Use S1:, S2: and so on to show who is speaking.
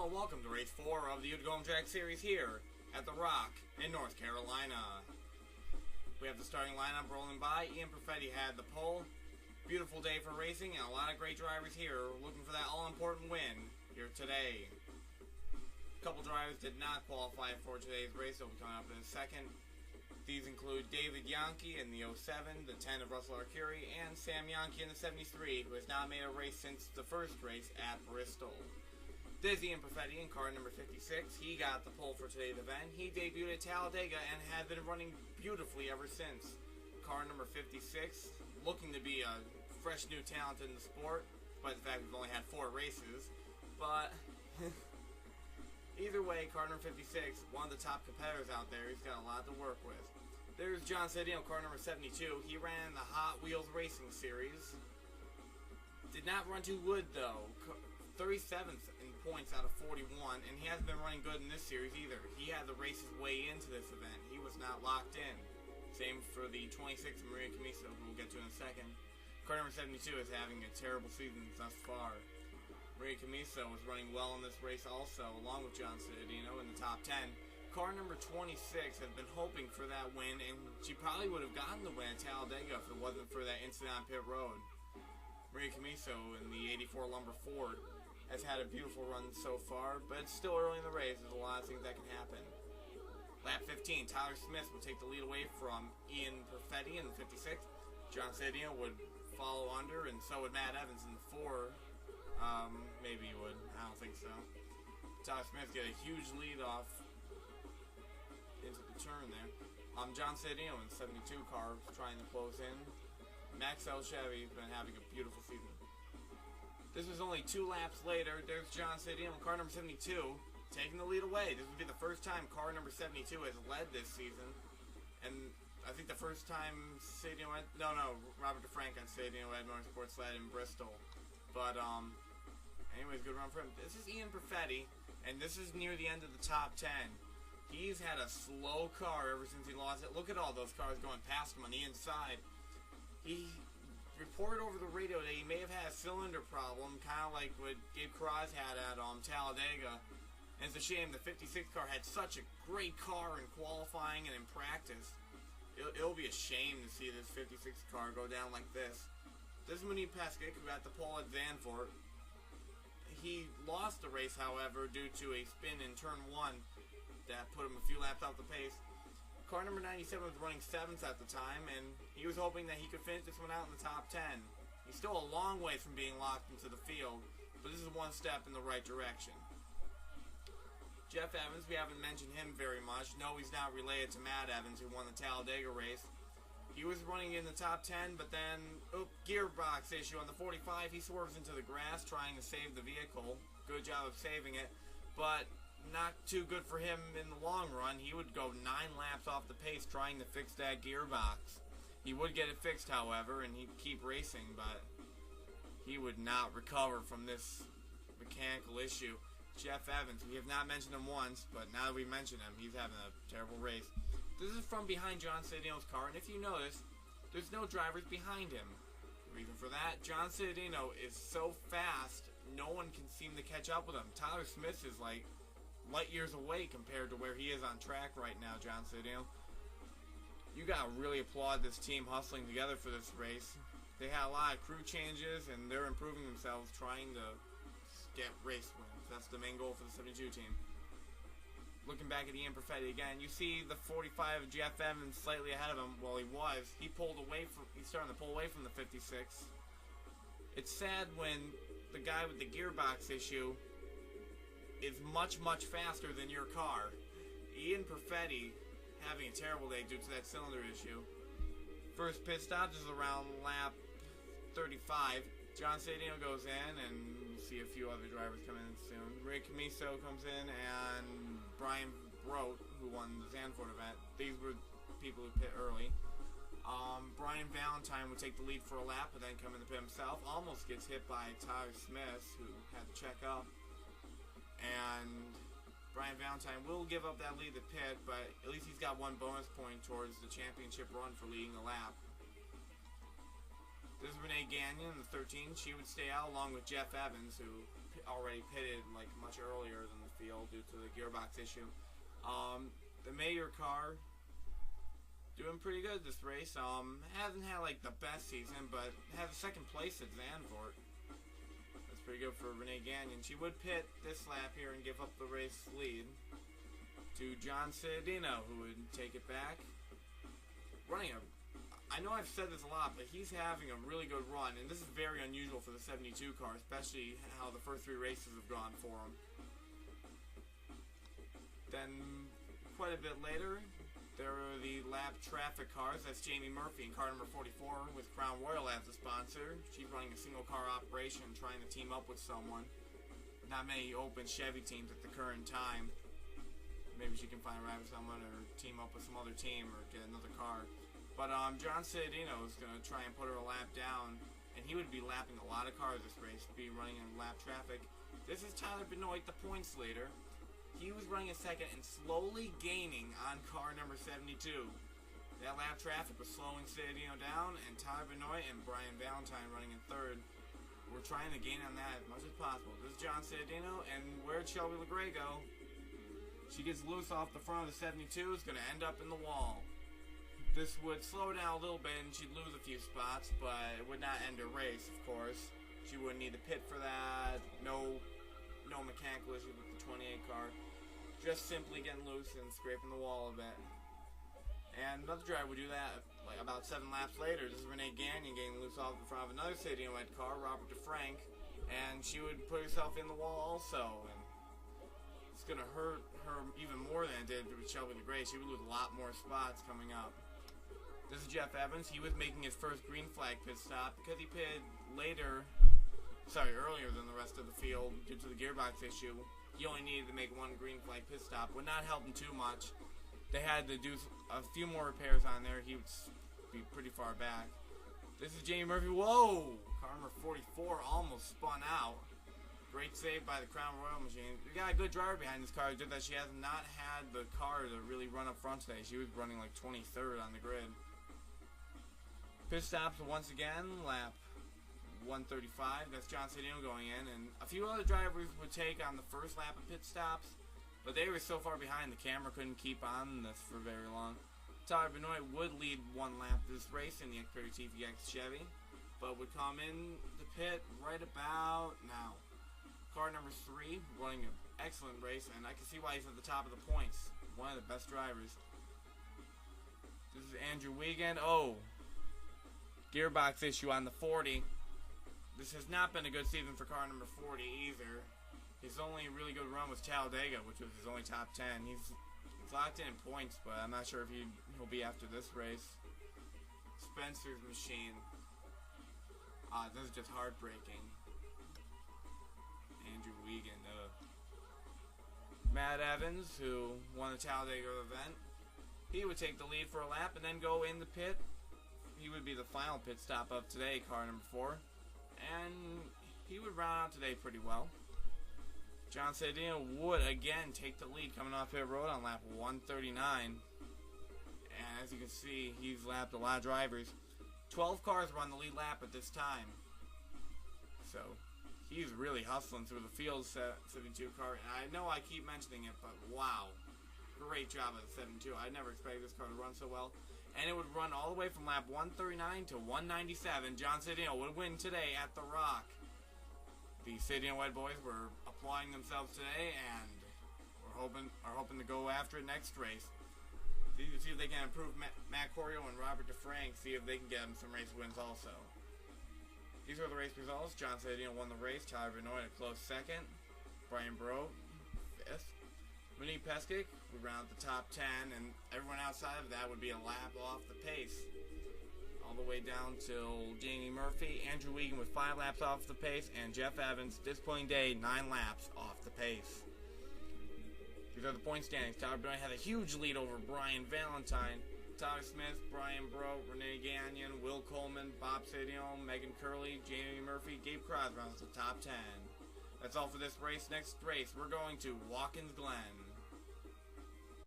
S1: Well, welcome to race 4 of the Utica Home Track Series here at the Rock in North Carolina. We have the starting lineup rolling by. Ian Perfetti had the pole. Beautiful day for racing and a lot of great drivers here looking for that all-important win here today. A couple drivers did not qualify for today's race. They'll be coming up in a second. These include David Yankee in the 07, the 10 of Russell Arcuri, and Sam Yankee in the 73, who has not made a race since the first race at Bristol. This is Ian Perfetti in car number 56. He got the pole for today's event. He debuted at Talladega and had been running beautifully ever since. Car number 56, looking to be a fresh new talent in the sport, despite the fact we've only had 4 races. But either way, car number 56, one of the top competitors out there. He's got a lot to work with. There's John Sedino, car number 72. He ran in the Hot Wheels Racing Series. Did not run too good though. 37th in points out of 41, and he hasn't been running good in this series either. He had to race his way into this event. He was not locked in. Same for the 26th Maria Camiso, who we'll get to in a second. Car number 72 is having a terrible season thus far. Maria Camiso was running well in this race also, along with John Sedino in the top 10. Car number 26 has been hoping for that win, and she probably would have gotten the win at Talladega if it wasn't for that incident on pit road. Maria Camiso in the 84 Lumber Ford has had a beautiful run so far, but it's still early in the race. There's a lot of things that can happen. Lap 15, Tyler Smith will take the lead away from Ian Perfetti in the 56. John Sedino would follow under, and so would Matt Evans in the 4. Maybe he would. I don't think so. Tyler Smith get a huge lead off into the turn there. John Sedino in the 72 car trying to close in. Max L. Chevy's been having a beautiful season. This was only 2 laps later. There's John Sedino in car number 72 taking the lead away. This would be the first time car number 72 has led this season. And I think the first time Sedino went... No, Robert DeFrank on Sedino at Motorsports led in Bristol. But, anyways, good run for him. This is Ian Perfetti, and this is near the end of the top 10. He's had a slow car ever since he lost it. Look at all those cars going past him on the inside. He reported over the radio that he may have had a cylinder problem, kind of like what Gabe Krause had at Talladega. And it's a shame the 56 car had such a great car in qualifying and in practice. It'll be a shame to see this 56 car go down like this. This is Munib Peskic, who got the pole at Zandvoort. He lost the race, however, due to a spin in turn 1 that put him a few laps off the pace. Car number 97 was running 7th at the time, and he was hoping that he could finish this one out in the top 10. He's still a long way from being locked into the field, but this is one step in the right direction. Jeff Evans, we haven't mentioned him very much. No, he's not related to Matt Evans, who won the Talladega race. He was running in the top 10, but then, gearbox issue on the 45. He swerves into the grass trying to save the vehicle. Good job of saving it, but not too good for him in the long run. He would go 9 laps off the pace trying to fix that gearbox. He would get it fixed, however, and he'd keep racing, but he would not recover from this mechanical issue. Jeff Evans, we have not mentioned him once, but now that we mention him, he's having a terrible race. This is from behind John Sedino's car, and if you notice, there's no drivers behind him. The reason for that, John Sedino is so fast, no one can seem to catch up with him. Tyler Smith is like light years away compared to where he is on track right now, John Sedino. You gotta really applaud this team hustling together for this race. They had a lot of crew changes, and they're improving themselves, trying to get race wins. That's the main goal for the 72 team. Looking back at Ian Perfetti again, you see the 45 of Jeff Evans slightly ahead of him. Well, he's starting to pull away from the 56. It's sad when the guy with the gearbox issue is much faster than your car. Ian Perfetti having a terrible day due to that cylinder issue. First pit stop is around lap 35. John Sedino goes in, and we'll see a few other drivers come in soon. Ray Camiso comes in, and Brian Broat, who won the Zandvoort event. These were people who pit early. Brian Valentine would take the lead for a lap, but then come in the pit himself. Almost gets hit by Tyler Smith, who had to check up. And Brian Valentine will give up that lead to pit, but at least he's got 1 bonus point towards the championship run for leading the lap. This is Renee Gagnon in the 13. She would stay out along with Jeff Evans, who already pitted like much earlier than the still due to the gearbox issue. The Mayer car doing pretty good this race. Hasn't had like the best season, but had a second place at Zandvoort. That's pretty good for Renee Gagnon. She would pit this lap here and give up the race lead to John Ciadino, who would take it back. I know I've said this a lot, but he's having a really good run, and this is very unusual for the 72 car, especially how the first 3 races have gone for him. Then, quite a bit later, there are the lap traffic cars. That's Jamie Murphy in car number 44 with Crown Royal as a sponsor. She's running a single car operation, trying to team up with someone. Not many open Chevy teams at the current time. Maybe she can find a ride with someone or team up with some other team or get another car. But John Ciadino is going to try and put her a lap down, and he would be lapping a lot of cars this race, be running in lap traffic. This is Tyler Benoit, the points leader. He was running in second and slowly gaining on car number 72. That lap traffic was slowing Ciadino down, and Tyler Benoit and Brian Valentine running in third. We're trying to gain on that as much as possible. This is John Ciadino, and where'd Shelby LeGray go? She gets loose off the front of the 72, is going to end up in the wall. This would slow down a little bit and she'd lose a few spots, but it would not end her race, of course. She wouldn't need to pit for that. No mechanical issues with the 28 car. Just simply getting loose and scraping the wall a bit. And another driver would do that like about 7 laps later. This is Renee Gagnon getting loose off the front of another Ciadino-led car, Robert DeFrank, and she would put herself in the wall also. And it's going to hurt her even more than it did with Shelby LeGray. She would lose a lot more spots coming up. This is Jeff Evans. He was making his first green flag pit stop because he pitted earlier than the rest of the field due to the gearbox issue. He only needed to make 1 green flag pit stop. Would not help him too much. They had to do a few more repairs on there. He would be pretty far back. This is Jamie Murphy. Whoa! Car number 44 almost spun out. Great save by the Crown Royal machine. We got a good driver behind this car. Did that she has not had the car to really run up front today. She was running like 23rd on the grid. Pit stops once again, lap 135. That's John Ciadino going in, and a few other drivers would take on the first lap of pit stops, but they were so far behind the camera couldn't keep on this for very long. Tyler Benoit would lead 1 lap this race in the Xperia TVX Chevy, but would come in the pit right about now. Car number 3 running an excellent race, and I can see why he's at the top of the points. One of the best drivers. This is Andrew Wiegand. Gearbox issue on the 40. This has not been a good season for car number 40 either. His only really good run was Talladega, which was his only top 10. He's locked in points, but I'm not sure if he'll be after this race. Spencer's machine. This is just heartbreaking. Andrew Wiegand. Matt Evans, who won the Talladega event, he would take the lead for a lap and then go in the pit. He would be the final pit stop of today, car number 4. And he would round out today pretty well. John Ciadino would again take the lead coming off pit road on lap 139. And as you can see, he's lapped a lot of drivers. 12 cars were on the lead lap at this time. So he's really hustling through the field 72 car. And I know I keep mentioning it, but wow. Great job at the 72. I never expected this car to run so well. And it would run all the way from lap 139 to 197. John Ciadino would win today at the Rock. The Ciadino-led boys were applauding themselves today, and are hoping to go after it next race. See if they can improve Matt Corio and Robert DeFrank. See if they can get him some race wins also. These are the race results. John Ciadino won the race. Tyler Benoit a close second. Brian Broat 5th. Monique Peskic would round the top 10, and everyone outside of that would be a lap off the pace. All the way down till Jamie Murphy, Andrew Wiegand with 5 laps off the pace, and Jeff Evans, disappointing day, 9 laps off the pace. These are the point standings. Tyler Benoit had a huge lead over Brian Valentine. Tyler Smith, Brian Broat, Renee Gagnon, Will Coleman, Bob Ciadino, Megan Curley, Jamie Murphy, Gabe Crosby rounds the top 10. That's all for this race. Next race, we're going to Watkins Glen.